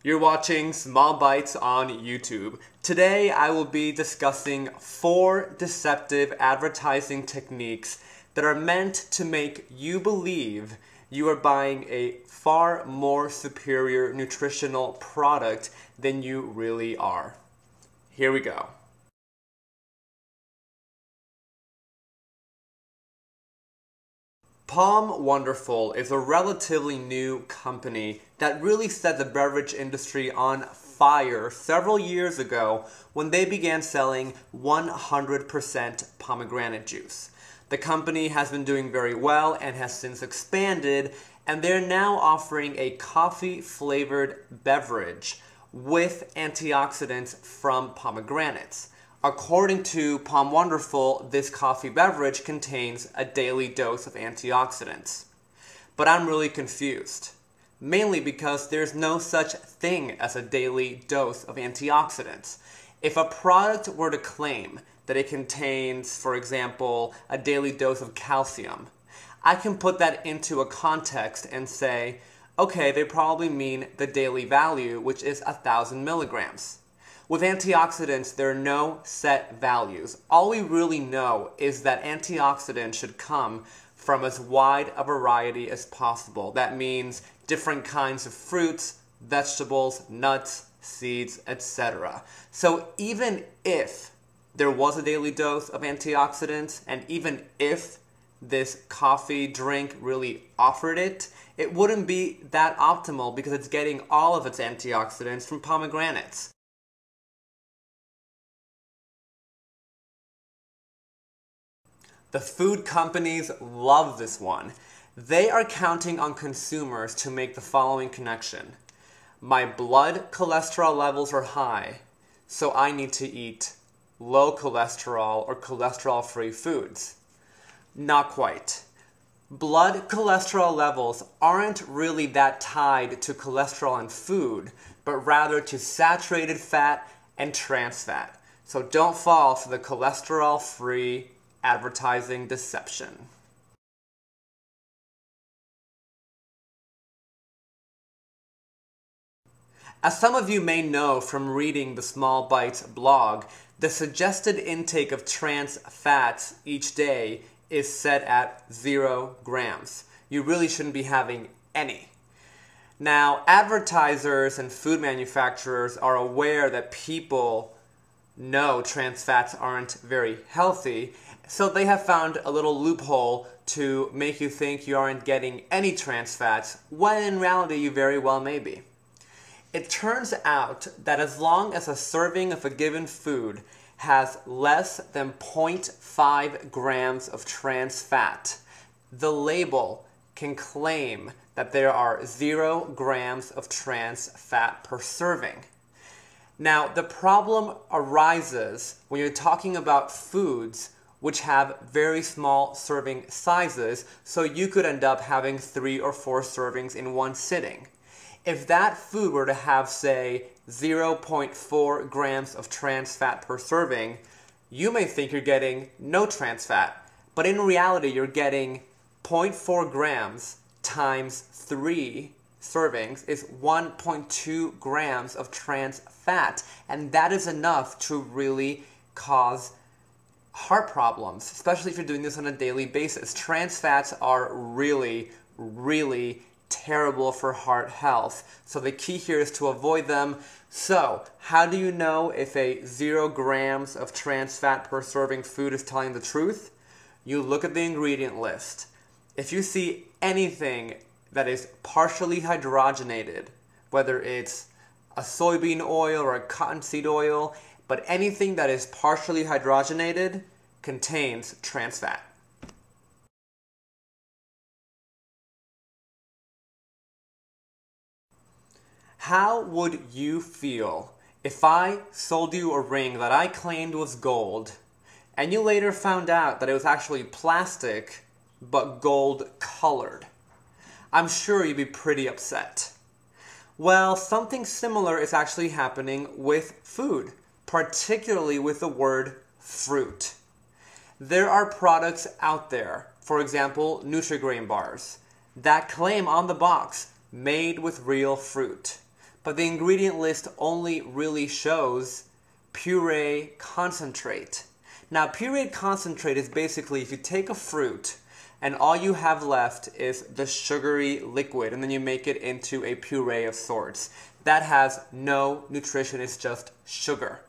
You're watching Small Bites on YouTube. Today I will be discussing 4 deceptive advertising techniques that are meant to make you believe you are buying a far more superior nutritional product than you really are. Here we go. Palm Wonderful is a relatively new company that really set the beverage industry on fire several years ago when they began selling 100% pomegranate juice. The company has been doing very well and has since expanded, and they're now offering a coffee-flavored beverage with antioxidants from pomegranates. According to Palm Wonderful, this coffee beverage contains a daily dose of antioxidants. But I'm really confused, mainly because there's no such thing as a daily dose of antioxidants. If a product were to claim that it contains, for example, a daily dose of calcium, I can put that into a context and say, okay, they probably mean the daily value, which is 1,000 milligrams. With antioxidants, there are no set values. All we really know is that antioxidants should come from as wide a variety as possible. That means different kinds of fruits, vegetables, nuts, seeds, etc. So even if there was a daily dose of antioxidants, and even if this coffee drink really offered it, it wouldn't be that optimal because it's getting all of its antioxidants from pomegranates. The food companies love this one. They are counting on consumers to make the following connection. My blood cholesterol levels are high, so I need to eat low cholesterol or cholesterol-free foods. Not quite. Blood cholesterol levels aren't really that tied to cholesterol and food, but rather to saturated fat and trans fat. So don't fall for the cholesterol-free advertising deception. As some of you may know from reading the Small Bites blog, the suggested intake of trans fats each day is set at 0 grams. You really shouldn't be having any. Now, advertisers and food manufacturers are aware that people know trans fats aren't very healthy, so they have found a little loophole to make you think you aren't getting any trans fats, when in reality you very well may be. It turns out that as long as a serving of a given food has less than 0.5 grams of trans fat, the label can claim that there are 0 grams of trans fat per serving. Now, the problem arises when you're talking about foods which have very small serving sizes, so you could end up having 3 or 4 servings in one sitting. If that food were to have, say, 0.4 grams of trans fat per serving, you may think you're getting no trans fat, but in reality you're getting 0.4 grams times 3 servings is 1.2 grams of trans fat, and that is enough to really cause heart problems, especially if you're doing this on a daily basis. Trans fats are really, really terrible for heart health, so the key here is to avoid them. So, how do you know if a 0 grams of trans fat per serving food is telling the truth? You look at the ingredient list. If you see anything that is partially hydrogenated, whether it's a soybean oil or a cottonseed oil, but anything that is partially hydrogenated contains trans fat. How would you feel if I sold you a ring that I claimed was gold, and you later found out that it was actually plastic, but gold colored? I'm sure you'd be pretty upset. Well, something similar is actually happening with food, particularly with the word fruit. There are products out there, for example, Nutri-Grain bars, that claim on the box, made with real fruit. but the ingredient list only really shows puree concentrate. Now, pureed concentrate is basically if you take a fruit and all you have left is the sugary liquid, and then you make it into a puree of sorts. That has no nutrition, it's just sugar.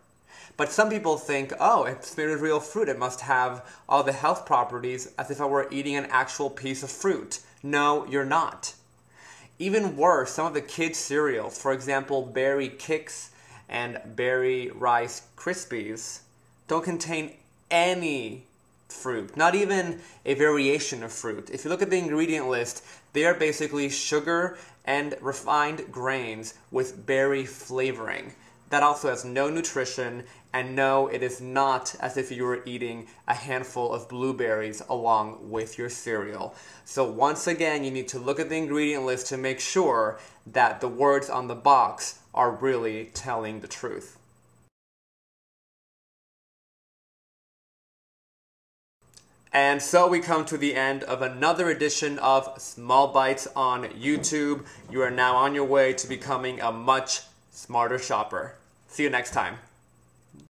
But some people think, oh, it's made with real fruit, it must have all the health properties as if I were eating an actual piece of fruit. No, you're not. Even worse, some of the kids' cereals, for example, Berry Kix and Berry Rice Krispies, don't contain any fruit, not even a variation of fruit. If you look at the ingredient list, they are basically sugar and refined grains with berry flavoring. That also has no nutrition, and no, it is not as if you were eating a handful of blueberries along with your cereal. So once again, you need to look at the ingredient list to make sure that the words on the box are really telling the truth. And so we come to the end of another edition of Small Bites on YouTube. You are now on your way to becoming a much smarter shopper. See you next time.